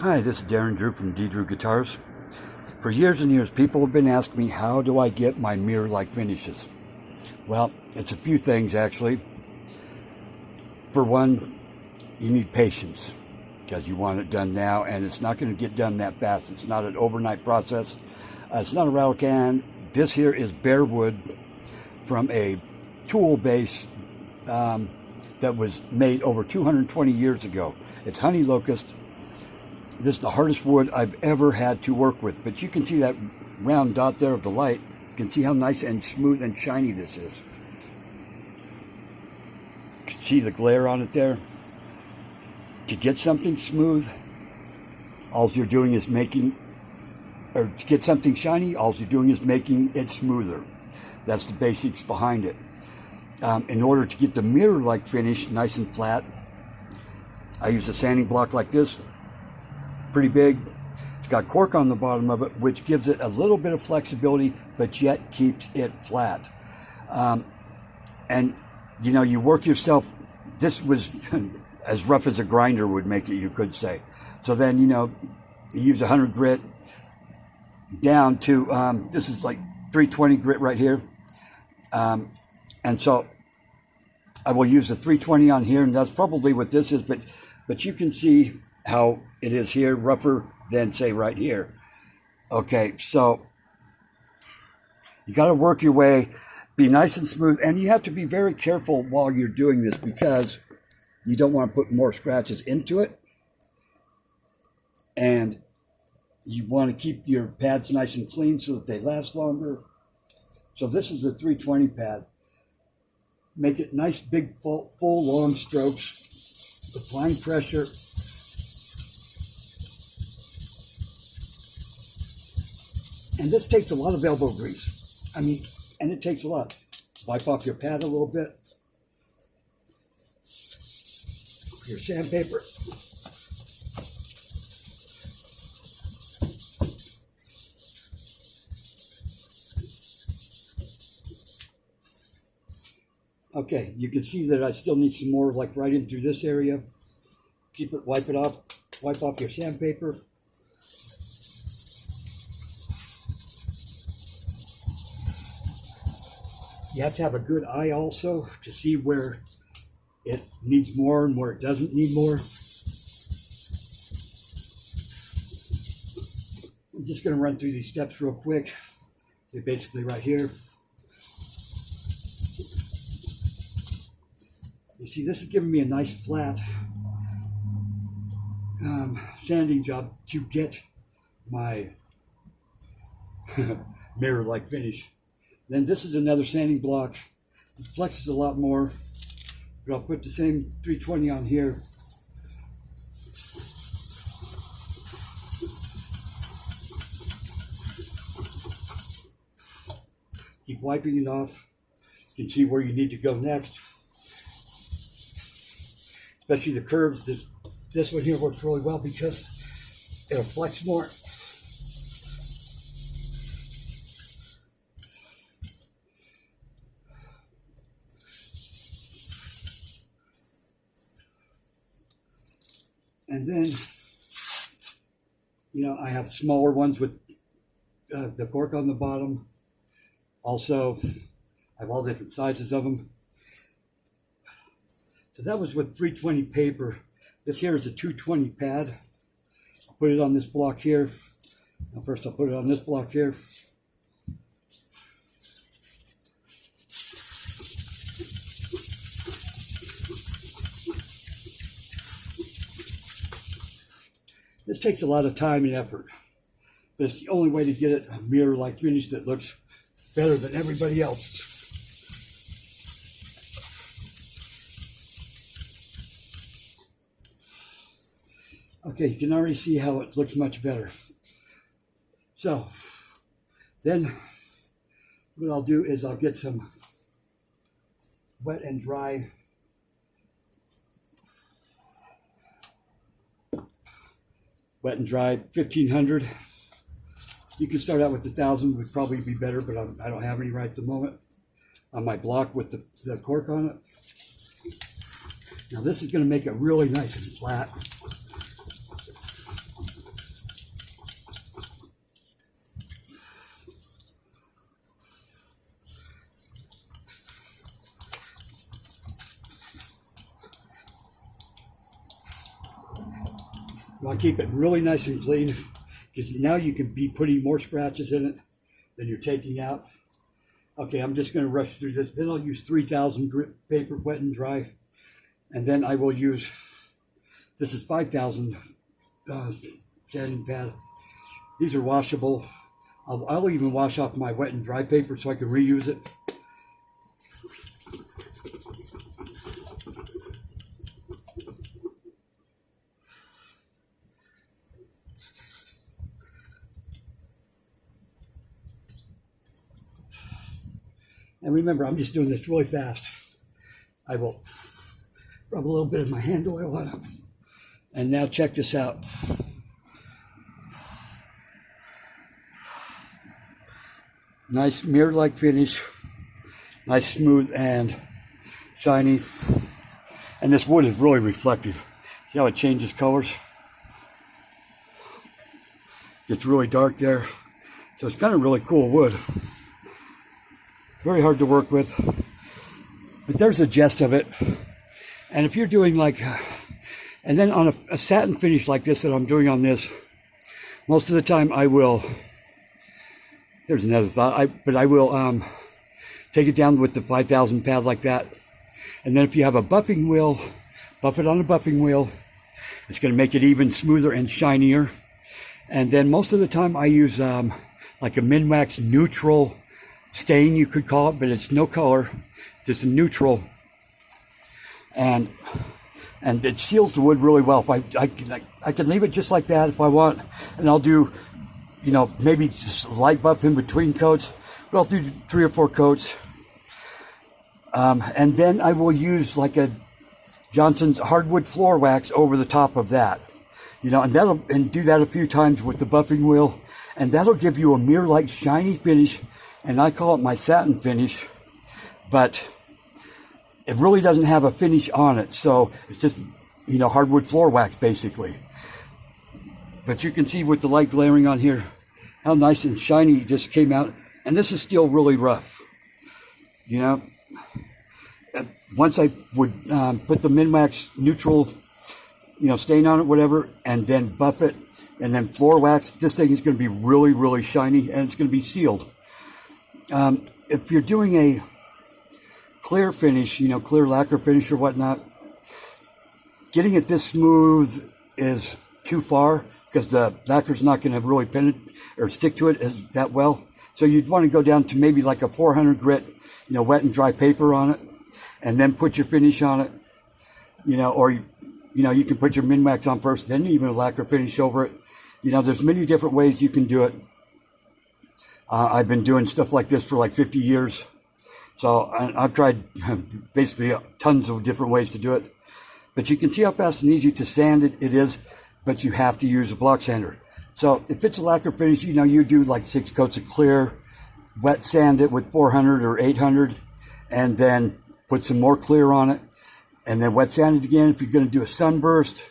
Hi, this is Darren Drew from D. Drew Guitars. For years and years, people have been asking me, how do I get my mirror-like finishes? Well, it's a few things actually. For one, you need patience because you want it done now, and it's not going to get done that fast. It's not an overnight process. It's not a rattle can. This here is bare wood from a tool base that was made over 220 years ago. It's honey locust. This is the hardest wood I've ever had to work with, but you can see that round dot there of the light. You can see how nice and smooth and shiny this is. You can see the glare on it there. To get something smooth, all you're doing is making, or to get something shiny, all you're doing is making it smoother. That's the basics behind it. In order to get the mirror-like finish nice and flat, I use a sanding block like this. Pretty big. It's got cork on the bottom of it, which gives it a little bit of flexibility, but yet keeps it flat. And you know, you work yourself. This was as rough as a grinder would make it, you could say. So then, you know, you use 100 grit down to this is like 320 grit right here, and so I will use the 320 on here, and that's probably what this is. But you can see how it is here, rougher than say right here. Okay, so you got to work your way, be nice and smooth, and you have to be very careful while you're doing this because you don't want to put more scratches into it, and you want to keep your pads nice and clean so that they last longer. So this is a 320 pad. Make it nice, big, full long strokes, applying pressure. And this takes a lot of elbow grease. I mean, and it takes a lot. Wipe off your pad a little bit. Your sandpaper. Okay, you can see that I still need some more, like right in through this area. Keep it, wipe it off, wipe off your sandpaper. You have to have a good eye also to see where it needs more and where it doesn't need more. I'm just going to run through these steps real quick. So basically right here. You see, this is giving me a nice flat sanding job to get my mirror-like finish. Then this is another sanding block. It flexes a lot more, but I'll put the same 320 on here. Keep wiping it off. You can see where you need to go next. Especially the curves. This one here works really well because it'll flex more. And then, you know, I have smaller ones with the cork on the bottom. Also, I have all different sizes of them. So that was with 320 paper. This here is a 220 pad. I'll put it on this block here. Now first I'll put it on this block here. This takes a lot of time and effort, but it's the only way to get it a mirror-like finish that looks better than everybody else's. Okay, you can already see how it looks much better. So then what I'll do is I'll get some wet and dry wet and dry 1500. You can start out with 1000, would probably be better, but I don't have any right at the moment on my block with the cork on it. Now this is going to make it really nice and flat. You want to keep it really nice and clean because now you can be putting more scratches in it than you're taking out. Okay, I'm just going to rush through this. Then I'll use 3000 grit paper, wet and dry. And then I will use, this is 5000 sanding pad. These are washable. I'll even wash off my wet and dry paper so I can reuse it. And remember, I'm just doing this really fast. I will rub a little bit of my hand oil on it. And now check this out. Nice mirror-like finish. Nice, smooth, and shiny. And this wood is really reflective. See how it changes colors? Gets really dark there. So it's kind of really cool wood. Very hard to work with. But there's the gist of it. And if you're doing like, and then on a satin finish like this that I'm doing on this, most of the time I will, there's another thought, but I will take it down with the 5000 pad like that. And then if you have a buffing wheel, buff it on a buffing wheel. It's going to make it even smoother and shinier. And then most of the time I use like a Minwax neutral stain, you could call it, but it's no color, it's just a neutral, and it seals the wood really well. If I can leave it just like that if I want, and I'll do, you know, maybe just light buff in between coats, but I'll do 3 or 4 coats, and then I will use like a Johnson's hardwood floor wax over the top of that, you know, and do that a few times with the buffing wheel, and that'll give you a mirror-like shiny finish. And I call it my satin finish, but it really doesn't have a finish on it. So it's just, you know, hardwood floor wax basically. But you can see with the light glaring on here, how nice and shiny it just came out. And this is still really rough. You know, once I would put the Minwax neutral, you know, stain on it, whatever, and then buff it, and then floor wax, this thing is going to be really, really shiny, and it's going to be sealed. If you're doing a clear finish, you know, clear lacquer finish or whatnot, getting it this smooth is too far because the lacquer's not going to really penetrate or stick to it that well. So you'd want to go down to maybe like a 400 grit, you know, wet and dry paper on it, and then put your finish on it, you know, or, you know, you can put your Minwax on first, then even a lacquer finish over it. You know, there's many different ways you can do it. I've been doing stuff like this for like 50 years. So I've tried basically tons of different ways to do it. But you can see how fast and easy to sand it is, but you have to use a block sander. So if it's a lacquer finish, you know, you do like 6 coats of clear, wet sand it with 400 or 800, and then put some more clear on it, and then wet sand it again. If you're going to do a sunburst,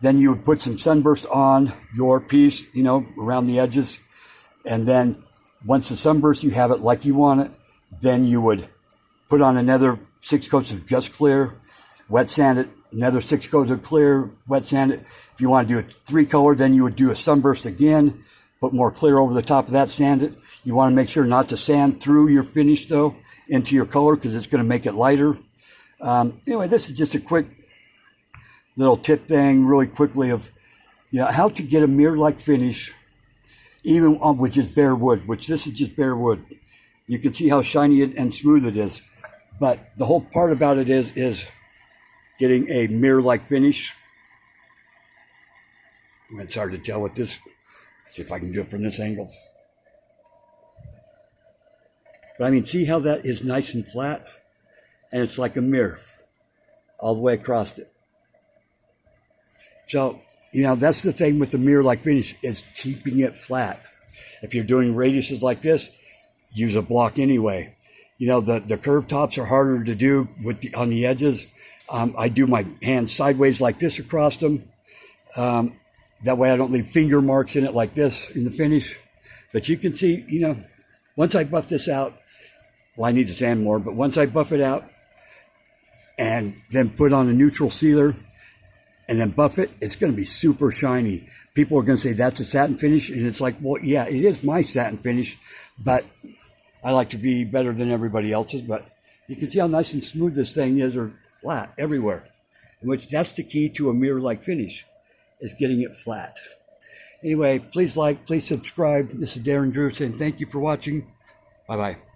then you would put some sunburst on your piece, you know, around the edges, and then once the sunburst, you have it like you want it, then you would put on another 6 coats of just clear, wet sand it, another 6 coats of clear, wet sand it. If you want to do a 3 color, then you would do a sunburst again, put more clear over the top of that, sand it. You want to make sure not to sand through your finish though into your color because it's going to make it lighter. Anyway, this is just a quick little tip thing really quickly of, you know, how to get a mirror-like finish even on which is bare wood, which this is just bare wood. You can see how shiny and smooth it is. But the whole part about it is getting a mirror-like finish. It's hard to tell with this. Let's see if I can do it from this angle. But I mean, see how that is nice and flat? And it's like a mirror all the way across it. So, you know, that's the thing with the mirror-like finish is keeping it flat. If you're doing radiuses like this, use a block anyway. You know, the curved tops are harder to do with on the edges. I do my hands sideways like this across them. That way I don't leave finger marks in it like this in the finish. But you can see, you know, once I buff this out, well, I need to sand more, but once I buff it out and then put on a neutral sealer, and then buff it, it's going to be super shiny. People are going to say that's a satin finish, and it's like, well, yeah, it is my satin finish, but I like to be better than everybody else's. But you can see how nice and smooth this thing is, or flat everywhere. In which that's the key to a mirror-like finish, is getting it flat. Anyway, please like, please subscribe. This is Darren Drew saying thank you for watching. Bye-bye.